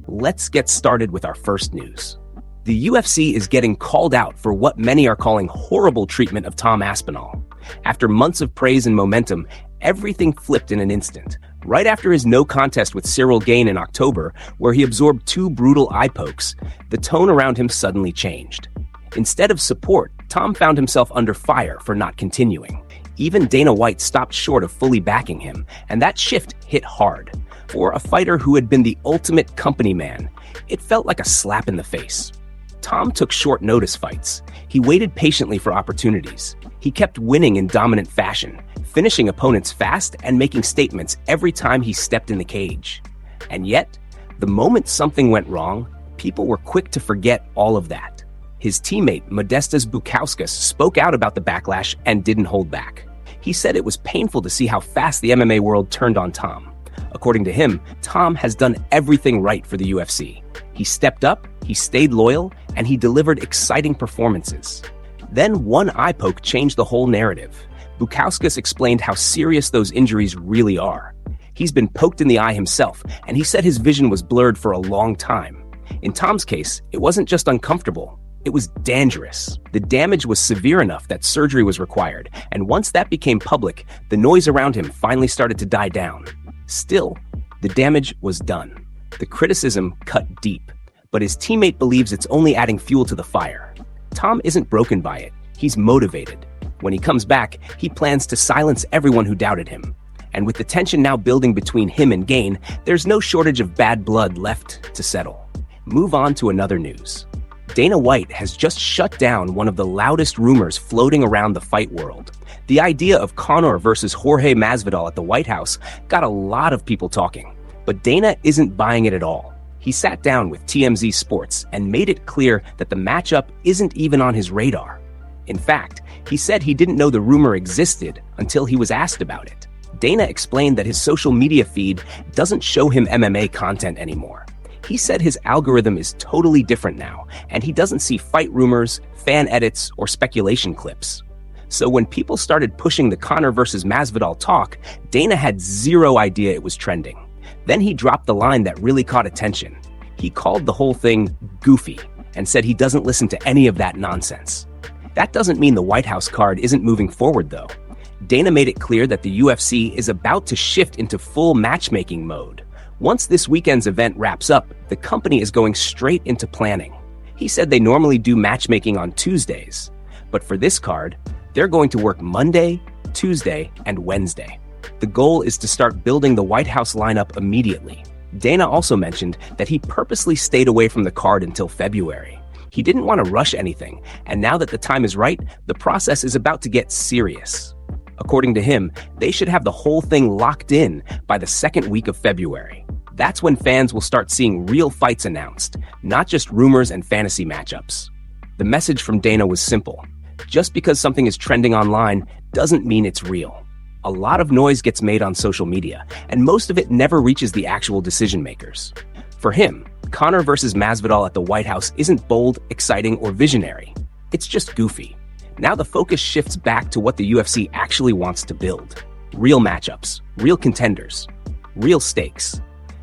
Let's get started with our first news. The UFC is getting called out for what many are calling horrible treatment of Tom Aspinall. After months of praise and momentum, everything flipped in an instant. Right after his no contest with Cyril Gane in October, where he absorbed 2 brutal eye pokes, the tone around him suddenly changed. Instead of support, Tom found himself under fire for not continuing. Even Dana White stopped short of fully backing him, and that shift hit hard. For a fighter who had been the ultimate company man, it felt like a slap in the face. Tom took short notice fights. He waited patiently for opportunities. He kept winning in dominant fashion, finishing opponents fast and making statements every time he stepped in the cage. And yet, the moment something went wrong, people were quick to forget all of that. His teammate, Modestas Bukauskas, spoke out about the backlash and didn't hold back. He said it was painful to see how fast the MMA world turned on Tom. According to him, Tom has done everything right for the UFC. He stepped up, he stayed loyal, and he delivered exciting performances. Then one eye poke changed the whole narrative. Bukauskas explained how serious those injuries really are. He's been poked in the eye himself, and he said his vision was blurred for a long time. In Tom's case, it wasn't just uncomfortable, it was dangerous. The damage was severe enough that surgery was required, and once that became public, the noise around him finally started to die down. Still, the damage was done. The criticism cut deep, but his teammate believes it's only adding fuel to the fire. Tom isn't broken by it, he's motivated. When he comes back, he plans to silence everyone who doubted him. And with the tension now building between him and Gane, there's no shortage of bad blood left to settle. Move on to another news. Dana White has just shut down one of the loudest rumors floating around the fight world. The idea of Conor versus Jorge Masvidal at the White House got a lot of people talking, but Dana isn't buying it at all. He sat down with TMZ Sports and made it clear that the matchup isn't even on his radar. In fact, he said he didn't know the rumor existed until he was asked about it. Dana explained that his social media feed doesn't show him MMA content anymore. He said his algorithm is totally different now, and he doesn't see fight rumors, fan edits, or speculation clips. So when people started pushing the Conor versus Masvidal talk, Dana had zero idea it was trending. Then he dropped the line that really caught attention. He called the whole thing goofy and said he doesn't listen to any of that nonsense. That doesn't mean the White House card isn't moving forward, though. Dana made it clear that the UFC is about to shift into full matchmaking mode. Once this weekend's event wraps up, the company is going straight into planning. He said they normally do matchmaking on Tuesdays, but for this card, they're going to work Monday, Tuesday, and Wednesday. The goal is to start building the White House lineup immediately. Dana also mentioned that he purposely stayed away from the card until February. He didn't want to rush anything, and now that the time is right, the process is about to get serious. According to him, they should have the whole thing locked in by the second week of February. That's when fans will start seeing real fights announced, not just rumors and fantasy matchups. The message from Dana was simple. Just because something is trending online doesn't mean it's real. A lot of noise gets made on social media, and most of it never reaches the actual decision makers. For him, Conor versus Masvidal at the White House isn't bold, exciting, or visionary. It's just goofy. Now the focus shifts back to what the UFC actually wants to build. Real matchups, real contenders, real stakes.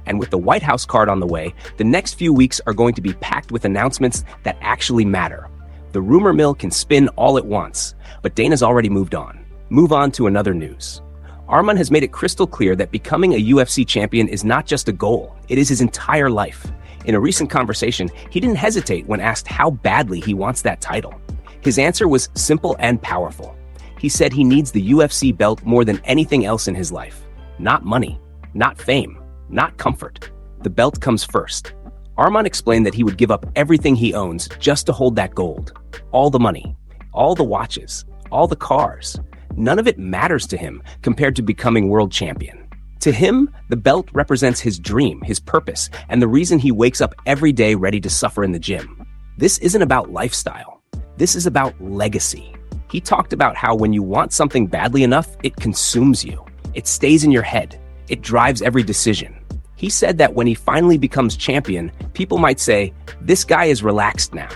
And with the White House card on the way, the next few weeks are going to be packed with announcements that actually matter. The rumor mill can spin all it wants, but Dana's already moved on. Move on to another news. Arman has made it crystal clear that becoming a UFC champion is not just a goal, it is his entire life. In a recent conversation, he didn't hesitate when asked how badly he wants that title. His answer was simple and powerful. He said he needs the UFC belt more than anything else in his life. Not money, not fame, not comfort. The belt comes first. Arman explained that he would give up everything he owns just to hold that gold. All the money, all the watches, all the cars. None of it matters to him compared to becoming world champion. To him, the belt represents his dream, his purpose, and the reason he wakes up every day ready to suffer in the gym. This isn't about lifestyle. This is about legacy. He talked about how when you want something badly enough, it consumes you. It stays in your head. It drives every decision. He said that when he finally becomes champion, people might say, this guy is relaxed now.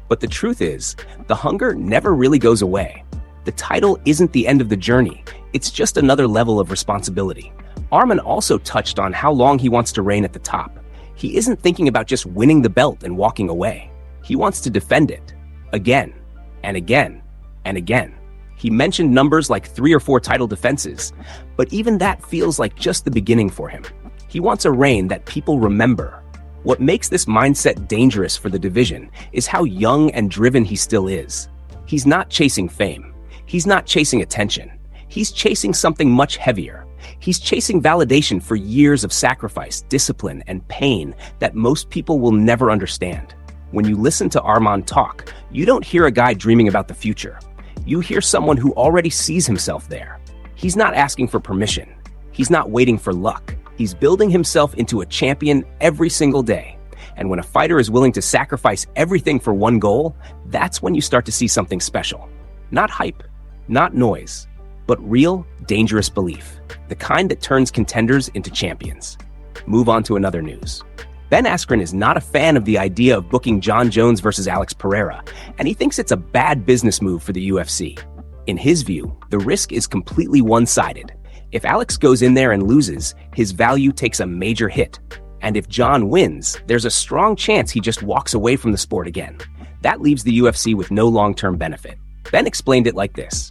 But the truth is, the hunger never really goes away. The title isn't the end of the journey. It's just another level of responsibility, Arman also touched on how long he wants to reign at the top. He isn't thinking about just winning the belt and walking away. He wants to defend it. Again, and again, and again. He mentioned numbers like 3 or 4 title defenses, but even that feels like just the beginning for him. He wants a reign that people remember. What makes this mindset dangerous for the division is how young and driven he still is. He's not chasing fame. He's not chasing attention. He's chasing something much heavier. He's chasing validation for years of sacrifice, discipline, and pain that most people will never understand. When you listen to Arman talk, you don't hear a guy dreaming about the future. You hear someone who already sees himself there. He's not asking for permission. He's not waiting for luck. He's building himself into a champion every single day. And when a fighter is willing to sacrifice everything for one goal, that's when you start to see something special. Not hype, not noise, but real, dangerous belief. The kind that turns contenders into champions. Move on to another news. Ben Askren is not a fan of the idea of booking Jon Jones versus Alex Pereira, and he thinks it's a bad business move for the UFC. In his view, the risk is completely one-sided. If Alex goes in there and loses, his value takes a major hit. And if Jon wins, there's a strong chance he just walks away from the sport again. That leaves the UFC with no long-term benefit. Ben explained it like this.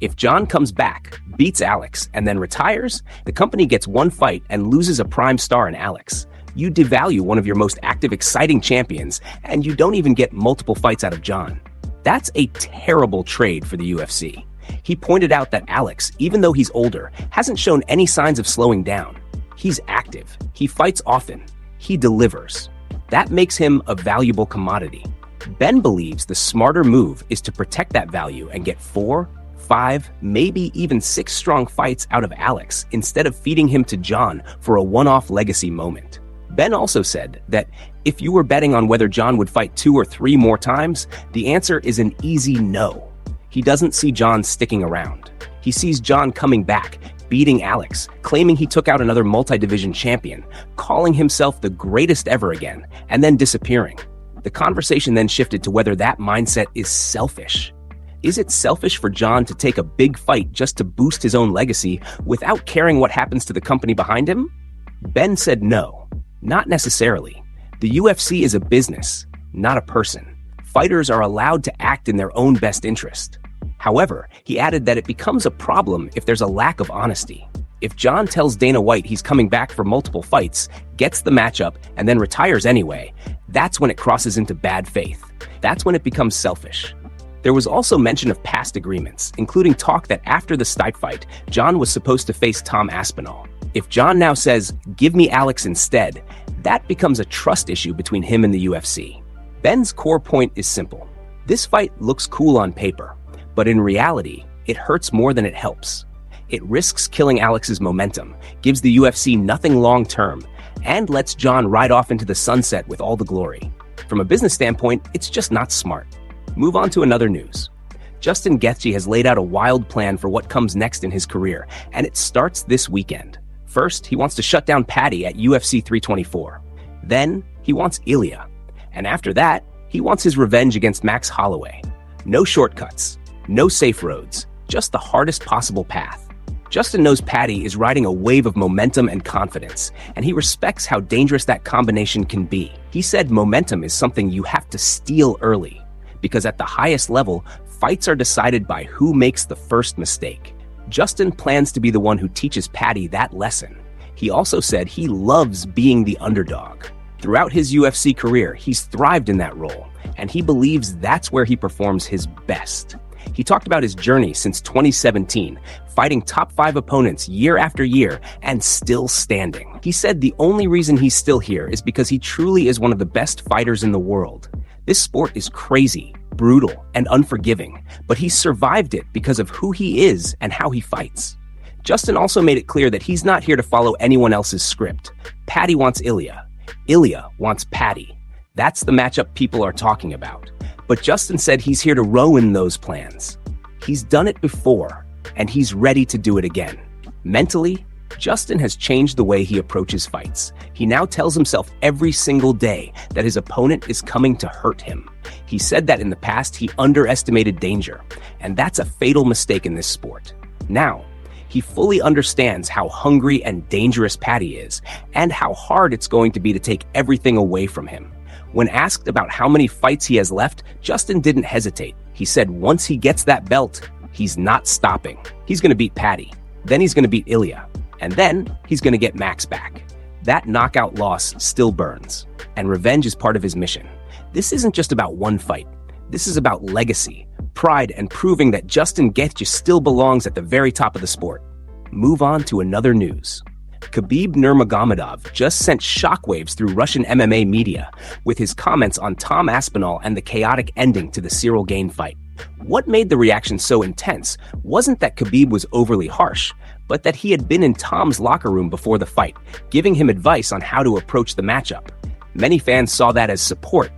If Jon comes back, beats Alex, and then retires, the company gets one fight and loses a prime star in Alex. You devalue one of your most active, exciting champions, and you don't even get multiple fights out of Jon. That's a terrible trade for the UFC. He pointed out that Alex, even though he's older, hasn't shown any signs of slowing down. He's active, he fights often, he delivers. That makes him a valuable commodity. Ben believes the smarter move is to protect that value and get 4, 5, maybe even 6 strong fights out of Alex instead of feeding him to Jon for a one-off legacy moment. Ben also said that if you were betting on whether Jon would fight 2 or 3 more times, the answer is an easy no. He doesn't see Jon sticking around. He sees Jon coming back, beating Alex, claiming he took out another multi-division champion, calling himself the greatest ever again, and then disappearing. The conversation then shifted to whether that mindset is selfish. Is it selfish for Jon to take a big fight just to boost his own legacy without caring what happens to the company behind him? Ben said no, not necessarily. The UFC is a business, not a person. Fighters are allowed to act in their own best interest. However, he added that it becomes a problem if there's a lack of honesty. If Jon tells Dana White he's coming back for multiple fights, gets the matchup, and then retires anyway, that's when it crosses into bad faith. That's when it becomes selfish. There was also mention of past agreements, including talk that after the Stipe fight, Jon was supposed to face Tom Aspinall. If Jon now says, "Give me Alex instead," that becomes a trust issue between him and the UFC. Ben's core point is simple. This fight looks cool on paper, but in reality, it hurts more than it helps. It risks killing Alex's momentum, gives the UFC nothing long-term, and lets Jon ride off into the sunset with all the glory. From a business standpoint, it's just not smart. Move on to another news. Justin Gaethje has laid out a wild plan for what comes next in his career, and it starts this weekend. First, he wants to shut down Paddy at UFC 324. Then, he wants Ilia. And after that, he wants his revenge against Max Holloway. No shortcuts, no safe roads, just the hardest possible path. Justin knows Paddy is riding a wave of momentum and confidence, and he respects how dangerous that combination can be. He said momentum is something you have to steal early, because at the highest level, fights are decided by who makes the first mistake. Justin plans to be the one who teaches Paddy that lesson. He also said he loves being the underdog. Throughout his UFC career, he's thrived in that role, and he believes that's where he performs his best. He talked about his journey since 2017, fighting top 5 opponents year after year and still standing. He said the only reason he's still here is because he truly is one of the best fighters in the world. This sport is crazy, brutal, and unforgiving, but he survived it because of who he is and how he fights. Justin also made it clear that he's not here to follow anyone else's script. Paddy wants Ilia. Ilia wants Paddy. That's the matchup people are talking about. But Justin said he's here to ruin those plans. He's done it before, and he's ready to do it again. Mentally, Justin has changed the way he approaches fights. He now tells himself every single day that his opponent is coming to hurt him. He said that in the past he underestimated danger, and that's a fatal mistake in this sport. Now, He fully understands how hungry and dangerous Paddy is, and how hard it's going to be to take everything away from him. When asked about how many fights he has left, Justin didn't hesitate. He said once he gets that belt, he's not stopping. He's going to beat Paddy. Then he's going to beat Ilia. And then he's going to get Max back. That knockout loss still burns, and revenge is part of his mission. This isn't just about one fight. This is about legacy, pride, and proving that Justin Gaethje still belongs at the very top of the sport. Move on to another news. Khabib Nurmagomedov just sent shockwaves through Russian MMA media with his comments on Tom Aspinall and the chaotic ending to the Cyril Gane fight. What made the reaction so intense wasn't that Khabib was overly harsh, but that he had been in Tom's locker room before the fight, giving him advice on how to approach the matchup. Many fans saw that as support.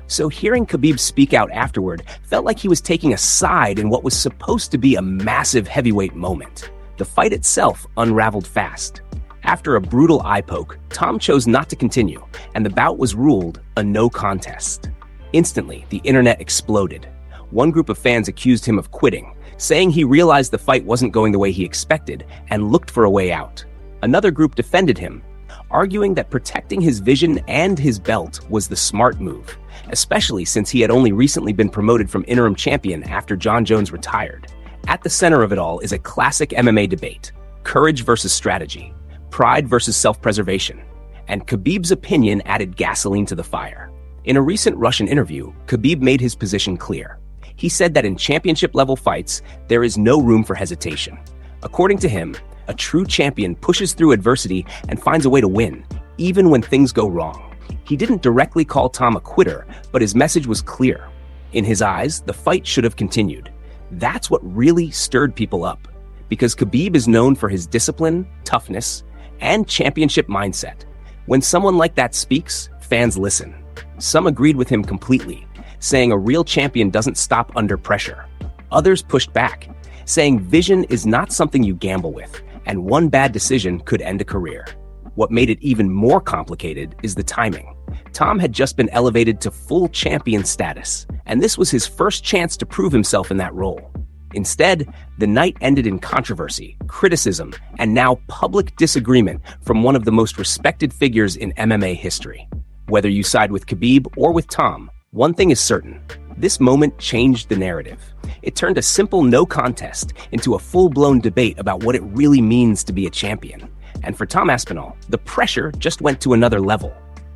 So hearing Khabib speak out afterward felt like he was taking a side in what was supposed to be a massive heavyweight moment. The fight itself unraveled fast. After a brutal eye poke, Tom chose not to continue, and the bout was ruled a no contest. Instantly, the internet exploded. One group of fans accused him of quitting, saying he realized the fight wasn't going the way he expected and looked for a way out. Another group defended him, arguing that protecting his vision and his belt was the smart move, especially since he had only recently been promoted from interim champion after Jon Jones retired. At the center of it all is a classic MMA debate: courage versus strategy, pride versus self-preservation, and Khabib's opinion added gasoline to the fire. In a recent Russian interview, Khabib made his position clear. He said that in championship-level fights, there is no room for hesitation. According to him, a true champion pushes through adversity and finds a way to win, even when things go wrong. He didn't directly call Tom a quitter, but his message was clear. In his eyes, the fight should have continued. That's what really stirred people up, because Khabib is known for his discipline, toughness, and championship mindset. When someone like that speaks, fans listen. Some agreed with him completely, saying a real champion doesn't stop under pressure. Others pushed back, saying vision is not something you gamble with, and one bad decision could end a career. What made it even more complicated is the timing. Tom had just been elevated to full champion status, and this was his first chance to prove himself in that role. Instead, the night ended in controversy, criticism, and now public disagreement from one of the most respected figures in MMA history. Whether you side with Khabib or with Tom, one thing is certain: this moment changed the narrative. It turned a simple no contest into a full-blown debate about what it really means to be a champion. And for Tom Aspinall, the pressure just went to another level.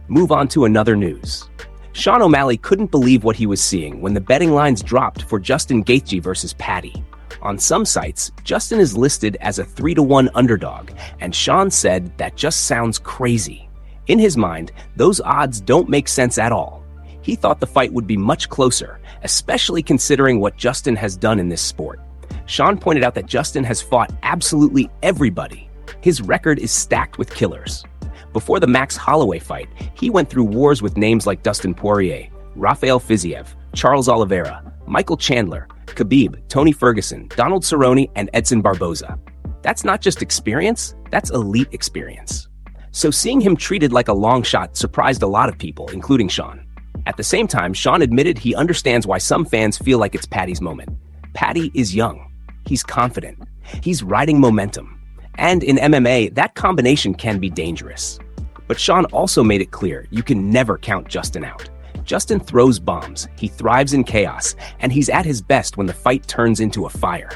Move on to another news. Sean O'Malley couldn't believe what he was seeing when the betting lines dropped for Justin Gaethje versus Paddy. On some sites, Justin is listed as a 3-1 underdog, and Sean said that just sounds crazy. In his mind, those odds don't make sense at all. He thought the fight would be much closer, especially considering what Justin has done in this sport. Sean pointed out that Justin has fought absolutely everybody. His record is stacked with killers. Before the Max Holloway fight, he went through wars with names like Dustin Poirier, Rafael Fiziev, Charles Oliveira, Michael Chandler, Khabib, Tony Ferguson, Donald Cerrone, and Edson Barboza. That's not just experience, that's elite experience. So seeing him treated like a long shot surprised a lot of people, including Sean. At the same time, Sean admitted he understands why some fans feel like it's Paddy's moment. Paddy is young. He's confident. He's riding momentum. And in MMA, that combination can be dangerous. But Sean also made it clear you can never count Justin out. Justin throws bombs, he thrives in chaos, and he's at his best when the fight turns into a fire.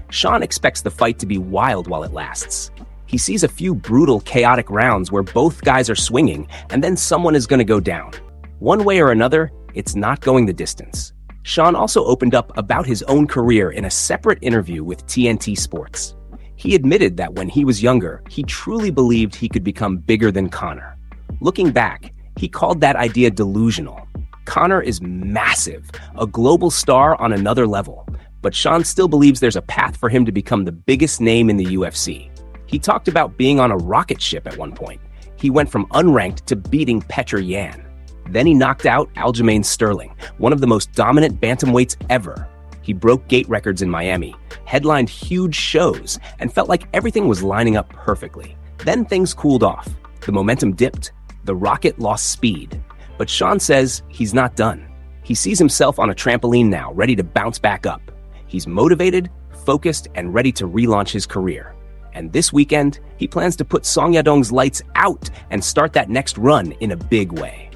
Sean expects the fight to be wild while it lasts. He sees a few brutal, chaotic rounds where both guys are swinging, and then someone is going to go down. One way or another, it's not going the distance. Sean also opened up about his own career in a separate interview with TNT Sports. He admitted that when he was younger, he truly believed he could become bigger than Conor. Looking back, he called that idea delusional. Conor is massive, a global star on another level, but Sean still believes there's a path for him to become the biggest name in the UFC. He talked about being on a rocket ship at one point. He went from unranked to beating Petr Yan. Then he knocked out Aljamain Sterling, one of the most dominant bantamweights ever. He broke gate records in Miami, headlined huge shows, and felt like everything was lining up perfectly. Then things cooled off. The momentum dipped. The rocket lost speed. But Sean says he's not done. He sees himself on a trampoline now, ready to bounce back up. He's motivated, focused, and ready to relaunch his career. And this weekend, he plans to put Song Yadong's lights out and start that next run in a big way.